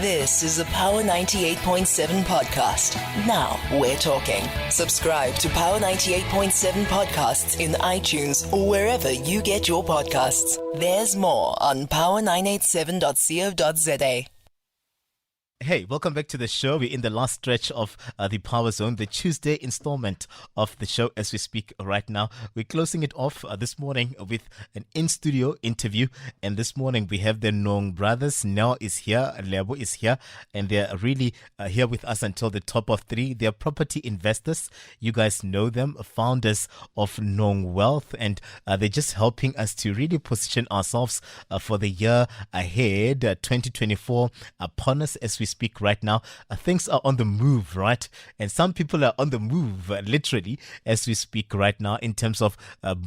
This is a Power 98.7 podcast. Now we're talking. Subscribe to Power 98.7 podcasts in iTunes or wherever you get your podcasts. There's more on power987.co.za. Hey, welcome back to the show. We're in the last stretch of the Power Zone, the Tuesday installment of the show as we speak right now. We're closing it off this morning with an in-studio interview. And this morning we have the Nong brothers. Nell is here, Lebo is here, and they're really here with us until the top of 3. They're property investors. You guys know them, founders of Nong Wealth, and they're just helping us to really position ourselves for the year ahead, 2024 upon us as we speak right now. Things are on the move, right? And some people are on the move, literally, as we speak right now, in terms of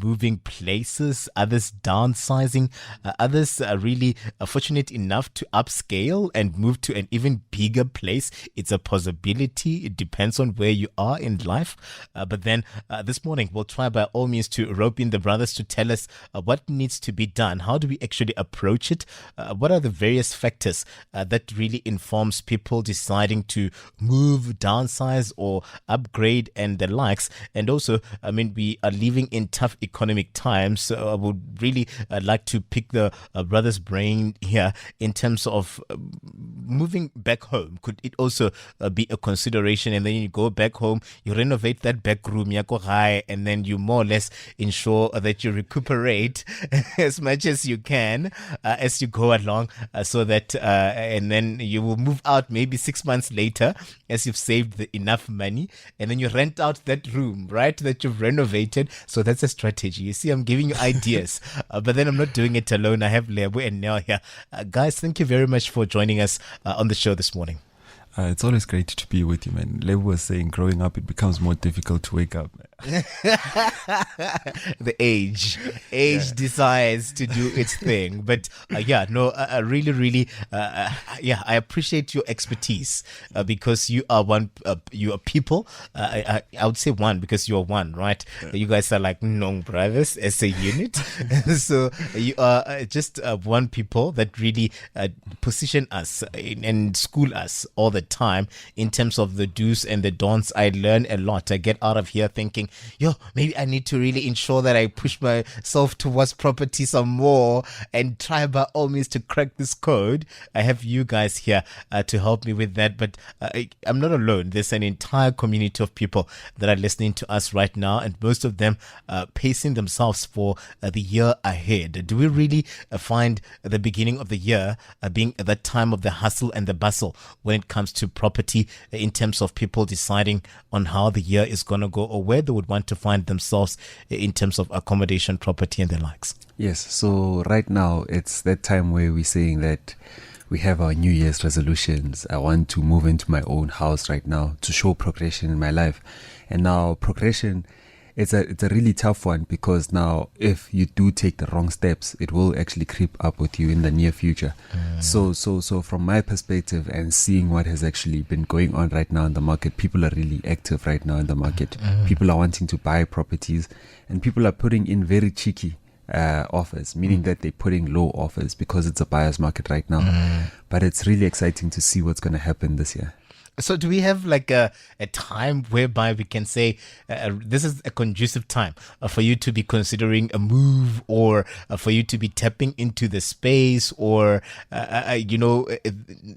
moving places, others downsizing, others are really fortunate enough to upscale and move to an even bigger place. It's a possibility. It depends on where you are in life. But then this morning, we'll try by all means to rope in the brothers to tell us what needs to be done. How do we actually approach it? What are the various factors that really informs people deciding to move, downsize, or upgrade and the likes? And also, I mean, we are living in tough economic times, so I would really like to pick the brother's brain here in terms of moving back home. Could it also be a consideration? And then you go back home, you renovate that back room, and then you more or less ensure that you recuperate as much as you can as you go along, so that and then you will move out maybe 6 months later as you've saved enough money, and then you rent out that room, right, that you've renovated. So that's a strategy. You see, I'm giving you ideas, but then I'm not doing it alone. I have Lebo and Nell here. Guys, thank you very much for joining us on the show this morning. It's always great to be with you, man. Lebo was saying growing up, it becomes more difficult to wake up. The age decides to do its thing. But I really, I appreciate your expertise because you are you are people. I would say one because you are one, right? Yeah. You guys are like Nong brothers as a unit. So you are just one people that really position us and school us all the time in terms of the do's and the don'ts. I learn a lot. I get out of here thinking, maybe I need to really ensure that I push myself towards property some more and try by all means to crack this code. I have you guys here to help me with that, but I'm not alone. There's an entire community of people that are listening to us right now, and most of them pacing themselves for the year ahead. Do we really find the beginning of the year being the time of the hustle and the bustle when it comes to property, in terms of people deciding on how the year is going to go or where they would want to find themselves in terms of accommodation, property, and the likes? Yes, so right now it's that time where we're saying that we have our New Year's resolutions. I want to move into my own house right now to show progression in my life. And now progression, it's a really tough one, because now if you do take the wrong steps, it will actually creep up with you in the near future. So from my perspective and seeing what has actually been going on right now in the market, people are really active right now in the market. People are wanting to buy properties, and people are putting in very cheeky offers, meaning that they're putting low offers because it's a buyer's market right now. But it's really exciting to see what's going to happen this year. So do we have like a time whereby we can say this is a conducive time for you to be considering a move, or for you to be tapping into the space, or,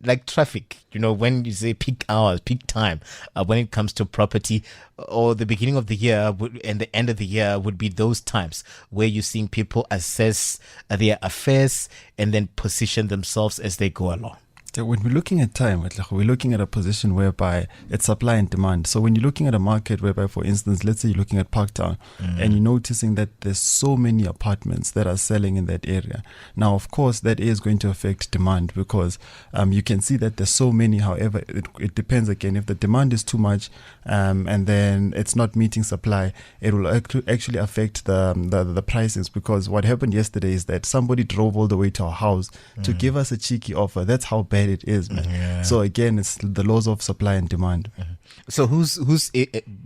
like traffic, when you say peak hours, peak time, when it comes to property, or the beginning of the year and the end of the year would be those times where you're seeing people assess their affairs and then position themselves as they go along? So when we're looking at time, we're looking at a position whereby it's supply and demand. So when you're looking at a market whereby, for instance, let's say you're looking at Parktown, and you're noticing that there's so many apartments that are selling in that area. Now, of course, that is going to affect demand, because you can see that there's so many. However, it depends again. If the demand is too much and then it's not meeting supply, it will actually affect the prices, because what happened yesterday is that somebody drove all the way to our house to give us a cheeky offer. That's how bad it is, man. So again, it's the laws of supply and demand. So who's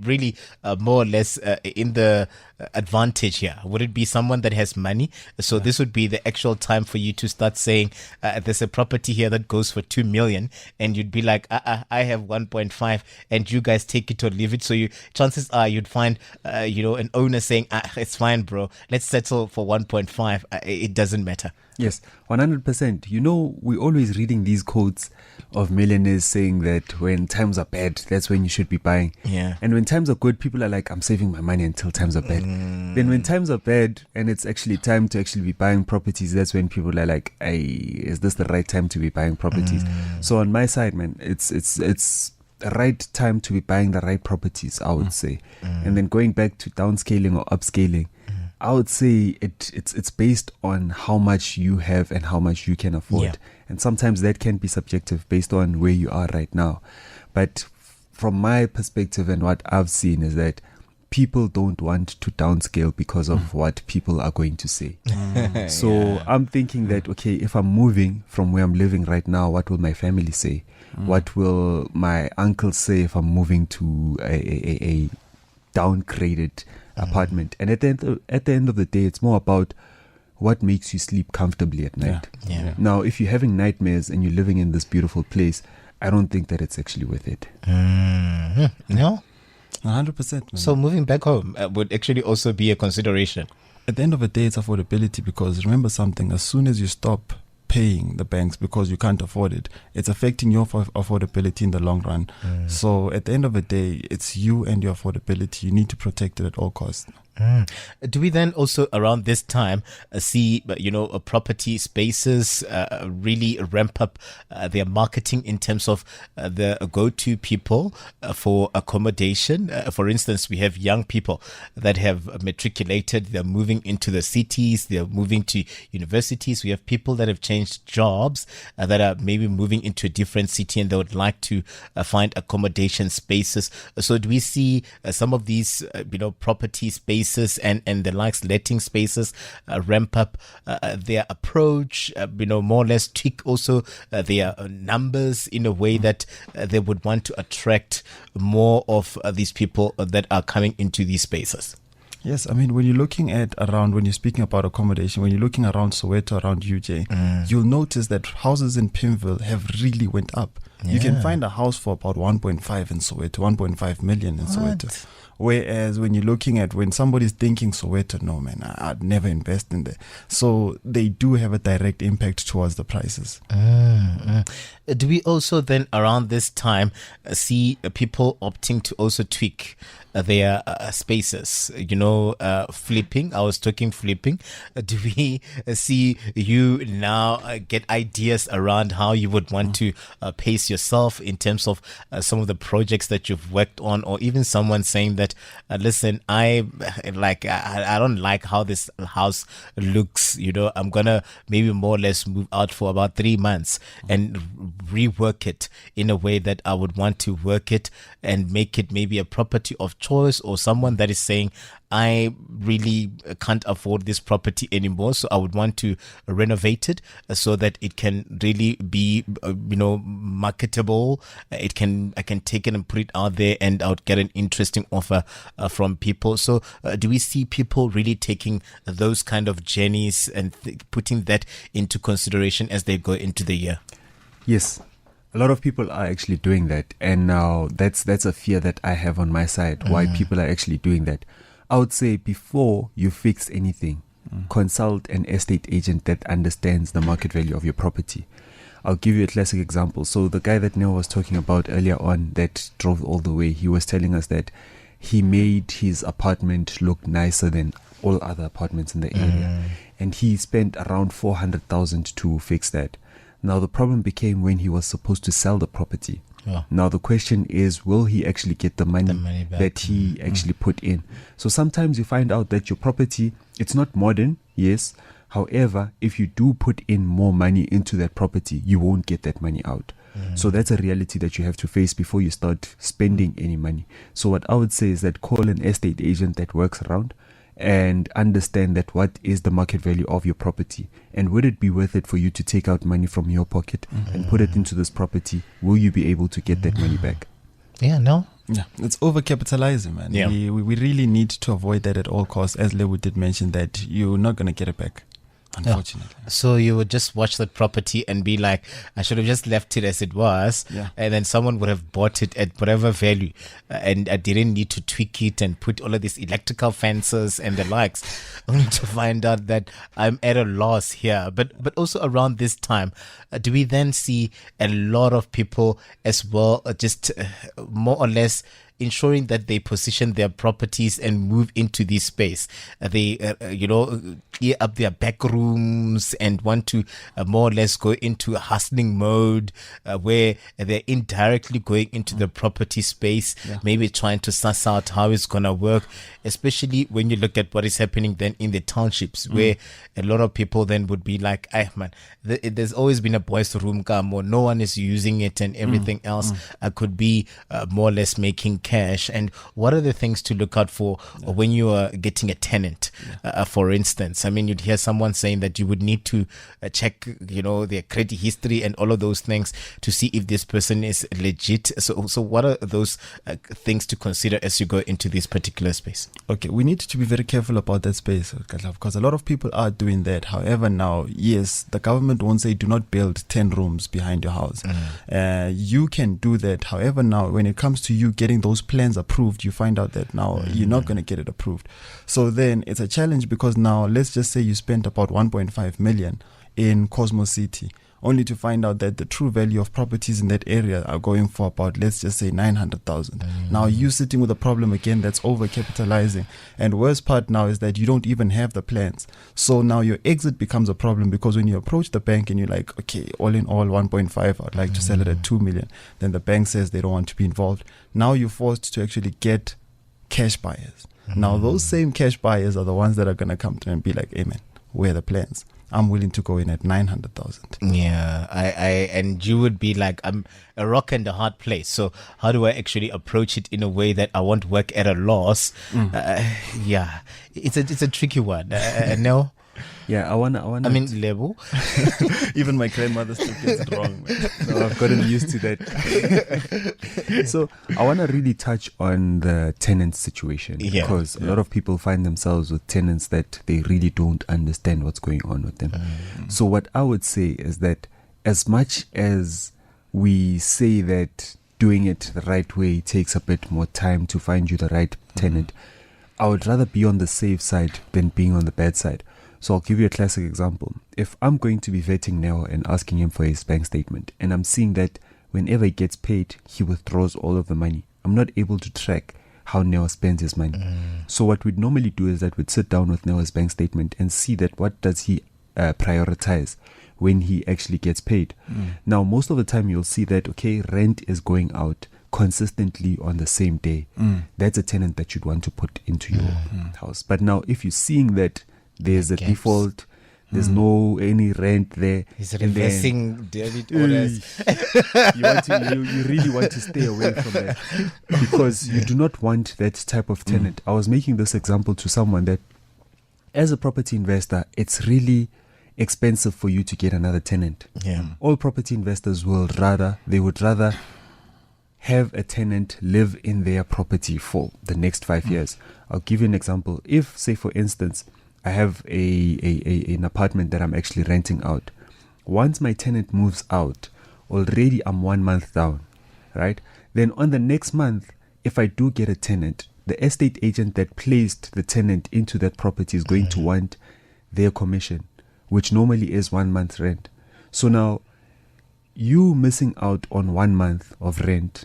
really more or less in the advantage here? Would it be someone that has money? So this would be the actual time for you to start saying, there's a property here that goes for 2 million, and you'd be like, I have 1.5, and you guys take it or leave it. So chances are you'd find, an owner saying, it's fine, bro. Let's settle for 1.5. It doesn't matter. Yes, 100%. We're always reading these quotes of millionaires saying that when times are bad, that's when you should be buying. Yeah. And when times are good, people are like, I'm saving my money until times are bad. Then when times are bad and it's actually time to actually be buying properties, that's when people are like, hey, is this the right time to be buying properties? So on my side, man, it's the right time to be buying the right properties, I would say. And then going back to downscaling or upscaling, I would say it's based on how much you have and how much you can afford. Yeah. And sometimes that can be subjective based on where you are right now. But from my perspective and what I've seen is that people don't want to downscale because of what people are going to say. So I'm thinking that, okay, if I'm moving from where I'm living right now, what will my family say? What will my uncle say if I'm moving to a downgraded apartment? And at the end of the day, it's more about what makes you sleep comfortably at night. Yeah. Now, if you're having nightmares and you're living in this beautiful place, I don't think that it's actually worth it. No? 100%. So moving back home would actually also be a consideration. At the end of the day, it's affordability, because remember something, as soon as you stop paying the banks because you can't afford it, it's affecting your affordability in the long run. So at the end of the day, it's you and your affordability. You need to protect it at all costs. Do we then also around this time see, property spaces really ramp up their marketing in terms of the go-to people for accommodation? For instance, we have young people that have matriculated, they're moving into the cities, they're moving to universities. We have people that have changed jobs that are maybe moving into a different city and they would like to find accommodation spaces. So do we see some of these, property spaces and the likes letting spaces ramp up their approach, more or less tweak also their numbers in a way that they would want to attract more of these people that are coming into these spaces? Yes, I mean, when you're speaking about accommodation, when you're looking around Soweto, around UJ, you'll notice that houses in Pimville have really went up. You can find a house for about 1.5 in Soweto, 1.5 million in Soweto. Whereas when somebody's thinking Soweto, no man, I'd never invest in there. So they do have a direct impact towards the prices. Do we also then around this time see people opting to also tweak their spaces, flipping? I was talking flipping. Do we see you now get ideas around how you would want to pace yourself in terms of some of the projects that you've worked on, or even someone saying that, listen, I don't like how this house looks, I'm gonna maybe more or less move out for about 3 months and rework it in a way that I would want to work it and make it maybe a property of choice, or someone that is saying, I really can't afford this property anymore, so I would want to renovate it so that it can really be, marketable. I can take it and put it out there, and I would get an interesting offer from people. So do we see people really taking those kind of journeys and putting that into consideration as they go into the year? Yes. A lot of people are actually doing that. And now that's a fear that I have on my side, why people are actually doing that. I would say before you fix anything, consult an estate agent that understands the market value of your property. I'll give you a classic example. So the guy that Neil was talking about earlier on that drove all the way, he was telling us that he made his apartment look nicer than all other apartments in the area. And he spent around 400,000 to fix that. Now the problem became when he was supposed to sell the property. Now the question is, will he actually get the money back that he actually put in? So sometimes you find out that your property, it's not modern, yes. However, if you do put in more money into that property, you won't get that money out. So that's a reality that you have to face before you start spending any money. So what I would say is that call an estate agent that works around and understand that what is the market value of your property, and would it be worth it for you to take out money from your pocket and put it into this property? Will you be able to get that money back? Yeah, no. Yeah, it's overcapitalizing, man. Yeah. We really need to avoid that at all costs. As Lewu did mention, that you're not going to get it back, unfortunately. So you would just watch that property and be like, I should have just left it as it was. Yeah. And then someone would have bought it at whatever value. And I didn't need to tweak it and put all of these electrical fences and the likes, only to find out that I'm at a loss here. But also around this time, do we then see a lot of people as well, just more or less ensuring that they position their properties and move into this space? They, clear up their back rooms and want to more or less go into a hustling mode where they're indirectly going into the property space, maybe trying to suss out how it's going to work, especially when you look at what is happening then in the townships, where a lot of people then would be like, there's always been a boys' room come, or no one is using it, and everything else could be more or less making cash. And what are the things to look out for when you are getting a tenant, for instance? I mean, you'd hear someone saying that you would need to check, their credit history and all of those things to see if this person is legit. So what are those things to consider as you go into this particular space? Okay, we need to be very careful about that space, because a lot of people are doing that. However, now, yes, the government won't say do not build 10 rooms behind your house. You can do that. However, now, when it comes to you getting those plans approved, you find out that now you're not going to get it approved. So then it's a challenge, because now let's just say you spent about 1.5 million in Cosmo City, only to find out that the true value of properties in that area are going for about, let's just say, 900,000. Now you sitting with a problem again that's overcapitalizing. And worst part now is that you don't even have the plans. So now your exit becomes a problem, because when you approach the bank and you're like, okay, all in all 1.5, I'd like to sell it at 2 million. Then the bank says they don't want to be involved. Now you're forced to actually get cash buyers. Now those same cash buyers are the ones that are going to come through and be like, hey man, where are the plans? I'm willing to go in at 900,000. Yeah, and you would be like, I'm a rock and a hard place. So how do I actually approach it in a way that I won't work at a loss? Yeah, it's a tricky one. No. Yeah, I wanna. I mean, level. Even my grandmother still gets it wrong, man. No, I've gotten used to that. So I wanna really touch on the tenant situation, because a lot of people find themselves with tenants that they really don't understand what's going on with them. So what I would say is that, as much as we say that doing it the right way takes a bit more time to find you the right tenant, I would rather be on the safe side than being on the bad side. So I'll give you a classic example. If I'm going to be vetting Neo and asking him for his bank statement, and I'm seeing that whenever he gets paid, he withdraws all of the money, I'm not able to track how Neo spends his money. So what we'd normally do is that we'd sit down with Neo's bank statement and see that what does he prioritize when he actually gets paid. Now, most of the time you'll see that, okay, rent is going out consistently on the same day. That's a tenant that you'd want to put into your house. But now, if you're seeing that there's a default, there's no any rent there, He's reversing debit orders. you really want to stay away from that, because you do not want that type of tenant. I was making this example to someone that, as a property investor, it's really expensive for you to get another tenant. All property investors would rather have a tenant live in their property for the next 5 years. I'll give you an example. If, say for instance, I have an apartment that I'm actually renting out. Once my tenant moves out, already I'm 1 month down, right? Then on the next month, if I do get a tenant, the estate agent that placed the tenant into that property is going to want their commission, which normally is 1 month rent. So now, you missing out on 1 month of rent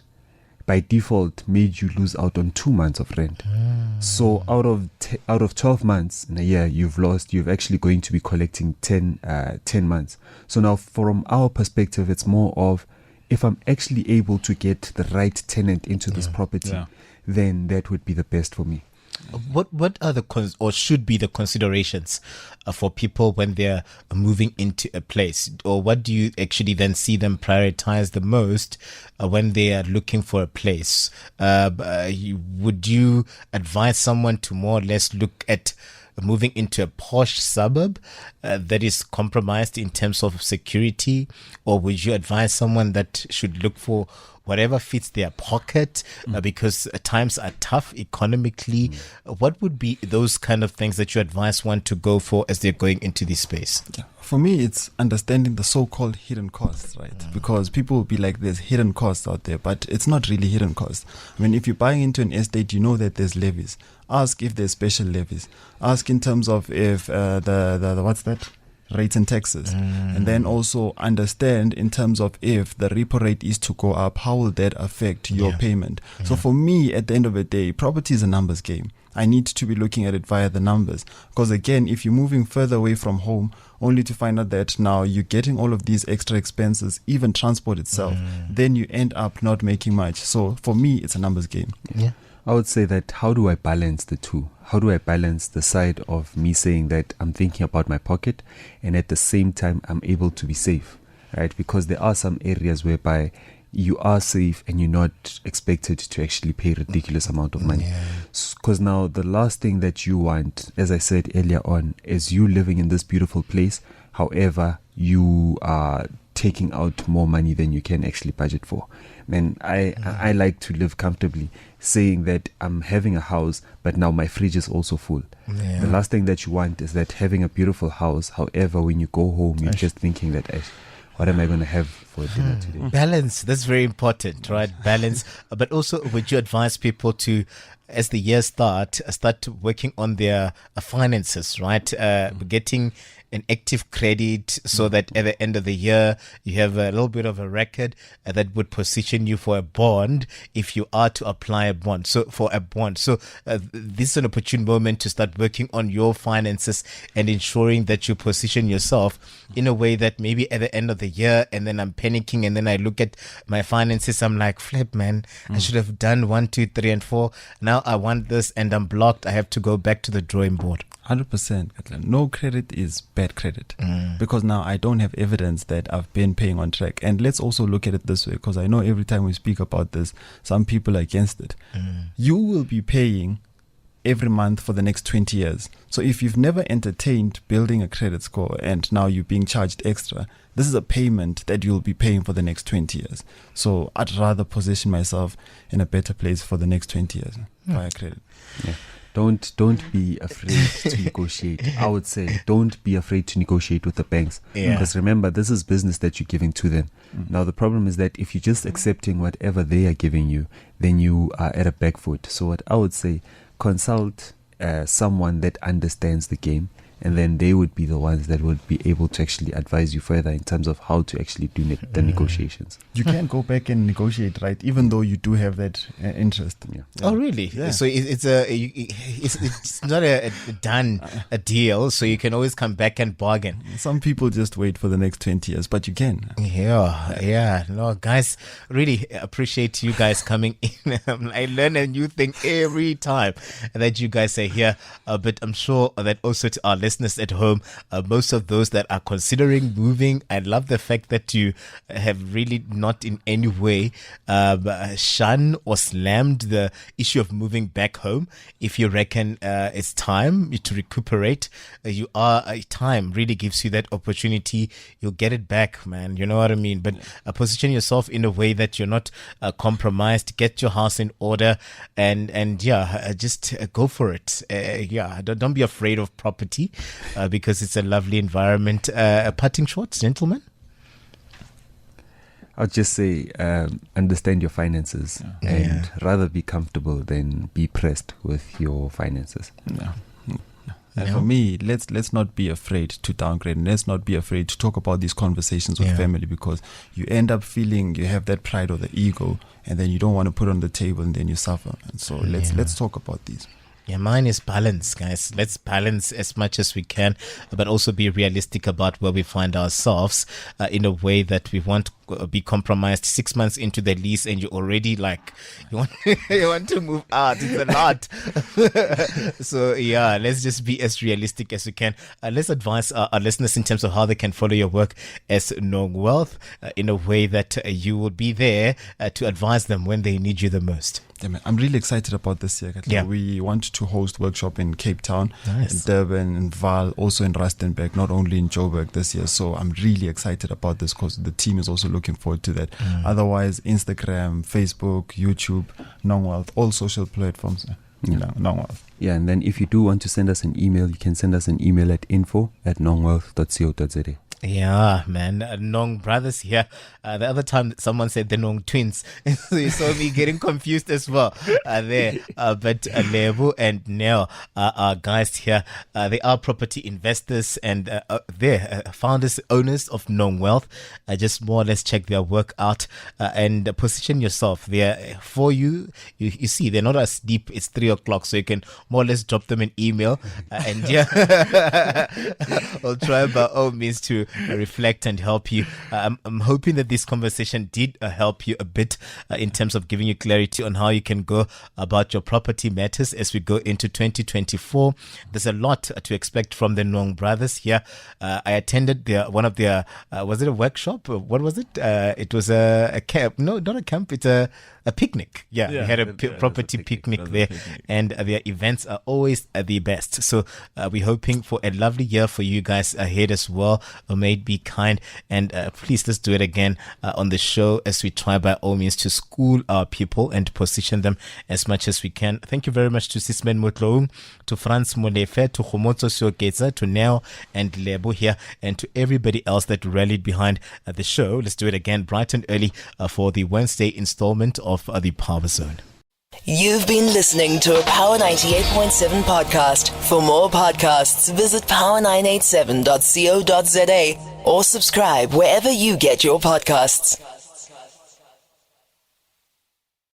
by default made you lose out on 2 months of rent. So out of 12 months in a year, you've actually going to be collecting 10 months. So now, from our perspective, it's more of, if I'm actually able to get the right tenant into this property, then that would be the best for me. What are the or should be the considerations for people when they're moving into a place, or what do you actually then see them prioritize the most when they are looking for a place? Would you advise someone to more or less look at moving into a posh suburb that is compromised in terms of security, or would you advise someone that should look for whatever fits their pocket, because times are tough economically. What would be those kind of things that you advise one to go for as they're going into this space? Yeah. For me, it's understanding the so-called hidden costs, right? Because people will be like, there's hidden costs out there, but it's not really hidden costs. I mean, if you're buying into an estate, you know that there's levies. Ask if there's special levies. Ask in terms of if the what's that? Rates and taxes. And then also understand in terms of if the repo rate is to go up, how will that affect your payment? So for me, at the end of the day, property is a numbers game. I need to be looking at it via the numbers. Because again, if you're moving further away from home, only to find out that now you're getting all of these extra expenses, even transport itself, then you end up not making much. So for me, it's a numbers game. Yeah. I would say that how do I balance the two? How do I balance the side of me saying that I'm thinking about my pocket and at the same time I'm able to be safe, right? Because there are some areas whereby you are safe and you're not expected to actually pay a ridiculous amount of money. Because now the last thing that you want, as I said earlier on, is you living in this beautiful place. However, you are taking out more money than you can actually budget for. Man, I like to live comfortably, saying that I'm having a house, but now my fridge is also full. The last thing that you want is that having a beautiful house, however, when you go home, you're just thinking that, what am I going to have for dinner today? Balance, that's very important, right? Balance. But also, would you advise people to, as the year start working on their finances, right? Getting an active credit so that at the end of the year you have a little bit of a record that would position you for a bond if you are to apply a bond. So this is an opportune moment to start working on your finances and ensuring that you position yourself in a way that maybe at the end of the year, and then I'm panicking, and then I look at my finances, I'm like, flip, man, I should have done 1, 2, 3, and 4. Now I want this and I'm blocked. I have to go back to the drawing board. 100%. No credit is bad credit, because now I don't have evidence that I've been paying on track. And let's also look at it this way, because I know every time we speak about this, some people are against it. You will be paying every month for the next 20 years. So if you've never entertained building a credit score and now you're being charged extra, this is a payment that you'll be paying for the next 20 years. So I'd rather position myself in a better place for the next 20 years via credit. Yeah. Don't be afraid to negotiate. I would say don't be afraid to negotiate with the banks. Because remember, this is business that you're giving to them. Now, the problem is that if you're just accepting whatever they are giving you, then you are at a back foot. So what I would say, consult someone that understands the game, and then they would be the ones that would be able to actually advise you further in terms of how to actually do the negotiations. You can go back and negotiate, right? Even though you do have that interest. Oh, really? Yeah. So it's not a done a deal. So you can always come back and bargain. Some people just wait for the next 20 years, but you can. Yeah. No, guys, really appreciate you guys coming in. I learn a new thing every time that you guys are here. But I'm sure that also to our listeners at home, most of those that are considering moving, I love the fact that you have really not in any way shunned or slammed the issue of moving back home. If you reckon it's time to recuperate, time really gives you that opportunity. You'll get it back, man. You know what I mean? But position yourself in a way that you're not compromised. Get your house in order, and just go for it. Don't be afraid of property. Because it's a lovely environment. Parting shots, gentlemen? I'll just say understand your finances and rather be comfortable than be pressed with your finances. For me, let's not be afraid to downgrade, and let's not be afraid to talk about these conversations with family, because you end up feeling you have that pride or the ego, and then you don't want to put it on the table, and then you suffer. And so let's talk about these. Yeah, mine is balance, guys. Let's balance as much as we can, but also be realistic about where we find ourselves in a way that we won't be compromised 6 months into the lease and you're already like, you want to move out. It's a lot. So, let's just be as realistic as we can. Let's advise our listeners in terms of how they can follow your work as Nong Wealth in a way that you will be there to advise them when they need you the most. Yeah, man, I'm really excited about this year. We want to host workshop in Cape Town, in Durban, in Vaal, also in Rustenburg, not only in Joburg this year. So I'm really excited about this because the team is also looking looking forward to that. Otherwise, Instagram, Facebook, YouTube, Nongwealth, all social platforms. Nongwealth. Yeah, and then if you do want to send us an email, you can send us an email at info@nongwealth.co.za. Yeah, man. Nong brothers here. The other time someone said the Nong twins. So you saw me getting confused as well there. But Lebu and Neo are guys here. They are property investors and they're founders, owners of Nong Wealth. Just more or less check their work out and position yourself there for you. You see, they're not as deep. It's 3 o'clock, so you can more or less drop them an email. And yeah, I'll try by all means to reflect and help you. I'm hoping that this conversation did help you a bit in terms of giving you clarity on how you can go about your property matters as we go into 2024. There's a lot to expect from the Nong brothers here. I attended one of their was it a workshop? What was it? It was a camp. No, not a camp. It's a picnic. Yeah, we had a property picnic there. Picnic. And their events are always the best. So we're hoping for a lovely year for you guys ahead as well. May it be kind. And please, let's do it again on the show as we try by all means to school our people and to position them as much as we can. Thank you very much to Sismen Motloung, to Franz Molefe, to Khomotso Sioketsa, to Neo and Lebo here, and to everybody else that rallied behind the show. Let's do it again bright and early for the Wednesday installment of the Power Zone. You've been listening to a Power 98.7 podcast. For more podcasts, visit power987.co.za or subscribe wherever you get your podcasts.